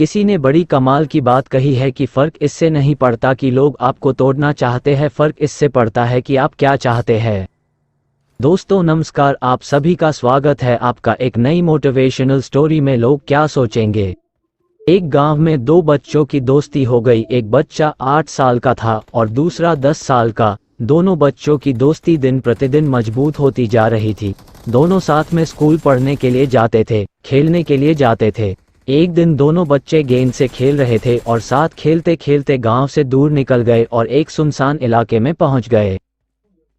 किसी ने बड़ी कमाल की बात कही है कि फ़र्क इससे नहीं पड़ता कि लोग आपको तोड़ना चाहते हैं, फ़र्क इससे पड़ता है कि आप क्या चाहते हैं। दोस्तों नमस्कार, आप सभी का स्वागत है आपका एक नई मोटिवेशनल स्टोरी में। लोग क्या सोचेंगे। एक गांव में दो बच्चों की दोस्ती हो गई। एक बच्चा 8 साल का था और दूसरा 10 साल का। दोनों बच्चों की दोस्ती दिन प्रतिदिन मजबूत होती जा रही थी। दोनों साथ में स्कूल पढ़ने के लिए जाते थे, खेलने के लिए जाते थे। एक दिन दोनों बच्चे गेंद से खेल रहे थे और साथ खेलते खेलते गांव से दूर निकल गए और एक सुनसान इलाके में पहुंच गए।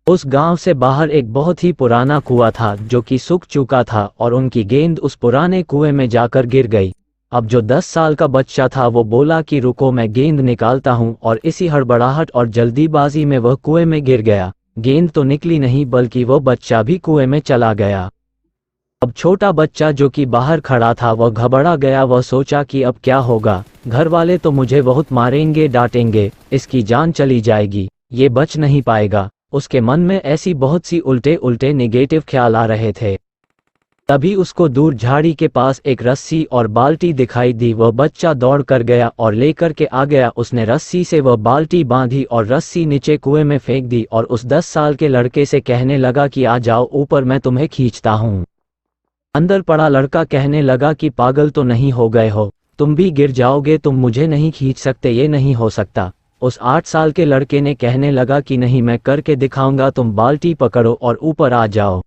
उस गांव से बाहर एक बहुत ही पुराना कुआं था जो कि सूख चुका था और उनकी गेंद उस पुराने कुएं में जाकर गिर गई। अब जो 10 साल का बच्चा था वो बोला कि रुको, मैं गेंद निकालता हूं, और इसी हड़बड़ाहट और जल्दीबाजी में वह कुएं में गिर गया। गेंद तो निकली नहीं बल्कि वह बच्चा भी कुएं में चला गया। अब छोटा बच्चा जो कि बाहर खड़ा था वह घबरा गया। वह सोचा कि अब क्या होगा, घर वाले तो मुझे बहुत मारेंगे, डांटेंगे, इसकी जान चली जाएगी, ये बच नहीं पाएगा। उसके मन में ऐसी बहुत सी उल्टे उल्टे नेगेटिव ख्याल आ रहे थे। तभी उसको दूर झाड़ी के पास एक रस्सी और बाल्टी दिखाई दी। वह बच्चा दौड़ कर गया और लेकर के आ गया। उसने रस्सी से वह बाल्टी बांधी और रस्सी नीचे कुएं में फेंक दी और उस 10 साल के लड़के से कहने लगा कि आ जाओ ऊपर, मैं तुम्हें खींचता हूँ। अंदर पड़ा लड़का कहने लगा कि पागल तो नहीं हो गए हो, तुम भी गिर जाओगे, तुम मुझे नहीं खींच सकते, ये नहीं हो सकता। उस 8 साल के लड़के ने कहने लगा कि नहीं, मैं करके दिखाऊंगा, तुम बाल्टी पकड़ो और ऊपर आ जाओ।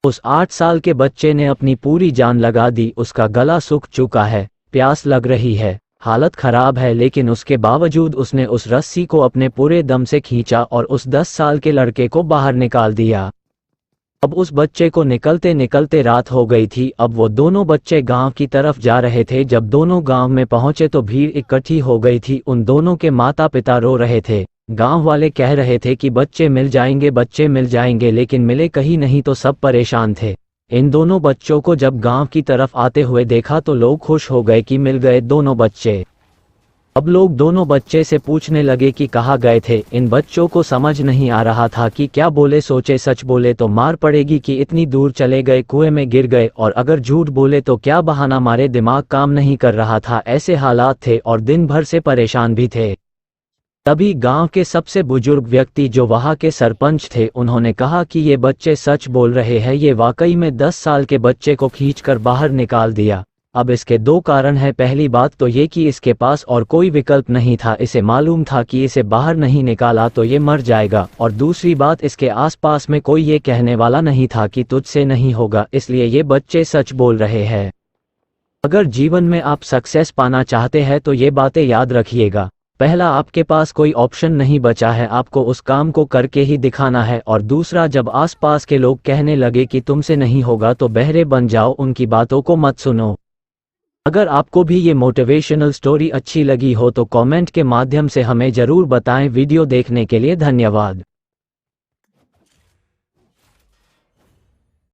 उस 8 साल के बच्चे ने अपनी पूरी जान लगा दी। उसका गला सूख चुका है, प्यास लग रही है, हालत खराब है, लेकिन उसके बावजूद उसने उस रस्सी को अपने पूरे दम से खींचा और उस 10 साल के लड़के को बाहर निकाल दिया। अब उस बच्चे को निकलते निकलते रात हो गई थी। अब वो दोनों बच्चे गांव की तरफ जा रहे थे। जब दोनों गांव में पहुंचे तो भीड़ इकट्ठी हो गई थी। उन दोनों के माता पिता रो रहे थे। गांव वाले कह रहे थे कि बच्चे मिल जाएंगे, बच्चे मिल जाएंगे, लेकिन मिले कहीं नहीं, तो सब परेशान थे। इन दोनों बच्चों को जब गांव की तरफ आते हुए देखा तो लोग खुश हो गए कि मिल गए दोनों बच्चे। अब लोग दोनों बच्चे से पूछने लगे कि कहाँ गए थे। इन बच्चों को समझ नहीं आ रहा था कि क्या बोले, सोचे सच बोले तो मार पड़ेगी कि इतनी दूर चले गए, कुएं में गिर गए, और अगर झूठ बोले तो क्या बहाना मारे, दिमाग काम नहीं कर रहा था। ऐसे हालात थे और दिन भर से परेशान भी थे। तभी गांव के सबसे बुजुर्ग व्यक्ति जो वहां के सरपंच थे, उन्होंने कहा कि ये बच्चे सच बोल रहे हैं, ये वाकई में 10 साल के बच्चे को खींचकर बाहर निकाल दिया। अब इसके दो कारण हैं। पहली बात तो ये कि इसके पास और कोई विकल्प नहीं था, इसे मालूम था कि इसे बाहर नहीं निकाला तो ये मर जाएगा, और दूसरी बात, इसके आसपास में कोई ये कहने वाला नहीं था कि तुझसे नहीं होगा, इसलिए ये बच्चे सच बोल रहे हैं। अगर जीवन में आप सक्सेस पाना चाहते हैं तो ये बातें याद रखिएगा। पहला, आपके पास कोई ऑप्शन नहीं बचा है, आपको उस काम को करके ही दिखाना है। और दूसरा, जब आसपास के लोग कहने लगे कि तुमसे नहीं होगा तो बहरे बन जाओ, उनकी बातों को मत सुनो। अगर आपको भी ये मोटिवेशनल स्टोरी अच्छी लगी हो तो कमेंट के माध्यम से हमें ज़रूर बताएं। वीडियो देखने के लिए धन्यवाद।